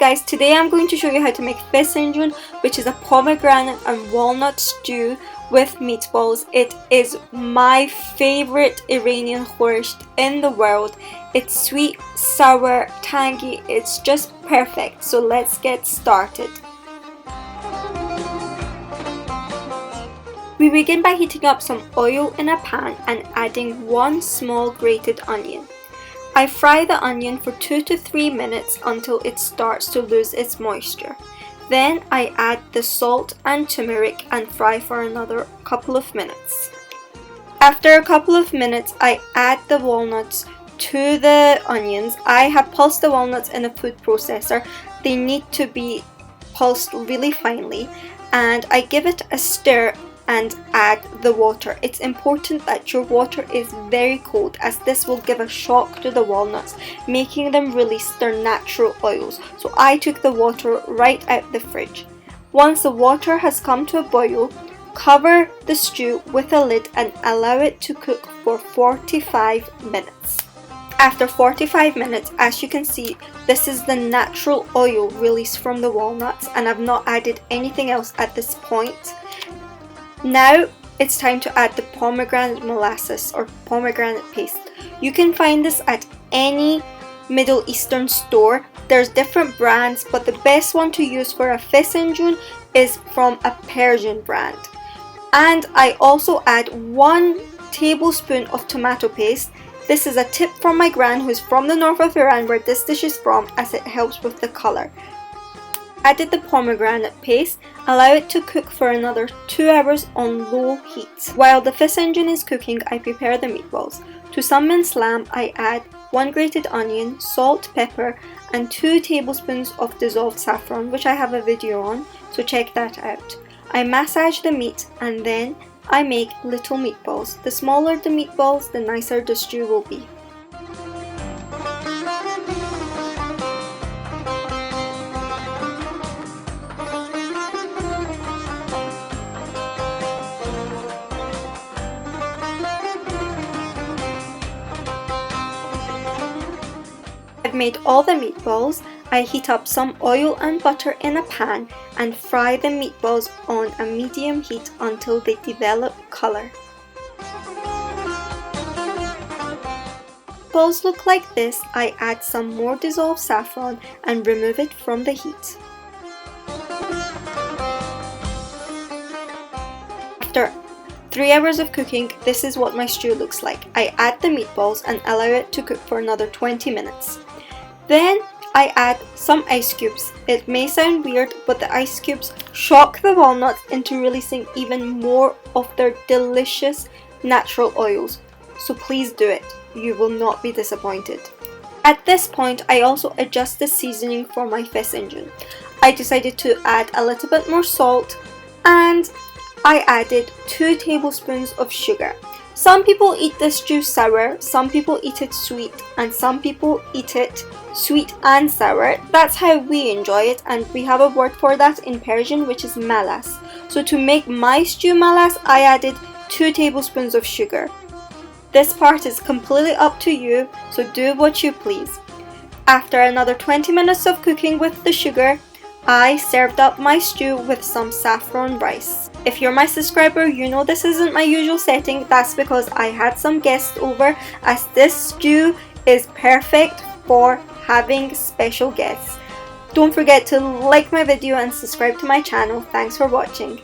guys, today I'm going to show you how to make Fesenjan, which is a pomegranate and walnut stew with meatballs. It is my favorite Iranian Khoresht in the world. It's sweet, sour, tangy, it's just perfect. So let's get started. We begin by heating up some oil in a pan and adding one small grated onion. I fry the onion for 2 to 3 minutes until it starts to lose its moisture. Then I add the salt and turmeric and fry for another couple of minutes. After a couple of minutes, I add the walnuts to the onions. I have pulsed the walnuts in a food processor. They need to be pulsed really finely, and I give it a stir and add the water. It's important that your water is very cold, as this will give a shock to the walnuts, making them release their natural oils. So I took the water right out the fridge. Once the water has come to a boil, cover the stew with a lid and allow it to cook for 45 minutes. After 45 minutes, as you can see, this is the natural oil released from the walnuts, and I've not added anything else at this point. Now it's time to add the pomegranate molasses or pomegranate paste. You can find this at any Middle Eastern store. There's different brands, but the best one to use for a Fesenjan is from a Persian brand. And I also add 1 tablespoon of tomato paste. This is a tip from my gran, who's from the north of Iran, where this dish is from, as it helps with the color. Added the pomegranate paste, allow it to cook for another 2 hours on low heat. While the Fesnjan is cooking, I prepare the meatballs. To some minced lamb, I add 1 grated onion, salt, pepper, and 2 tablespoons of dissolved saffron, which I have a video on, so check that out. I massage the meat and then I make little meatballs. The smaller the meatballs, the nicer the stew will be. I've made all the meatballs. I heat up some oil and butter in a pan and fry the meatballs on a medium heat until they develop color. Meatballs look like this. I add some more dissolved saffron and remove it from the heat. After 3 hours of cooking, this is what my stew looks like. I add the meatballs and allow it to cook for another 20 minutes. Then I add some ice cubes. It may sound weird, but the ice cubes shock the walnuts into releasing even more of their delicious natural oils. So please do it. You will not be disappointed. At this point, I also adjust the seasoning for my Fesenjan. I decided to add a little bit more salt, and I added 2 tablespoons of sugar. Some people eat this stew sour, some people eat it sweet, and some people eat it sweet and sour. That's how we enjoy it, and we have a word for that in Persian, which is malas. So to make my stew malas, I added 2 tablespoons of sugar. This part is completely up to you, so do what you please. After another 20 minutes of cooking with the sugar, I served up my stew with some saffron rice. If you're my subscriber, you know this isn't my usual setting. That's because I had some guests over, as this stew is perfect for having special guests. Don't forget to like my video and subscribe to my channel. Thanks for watching.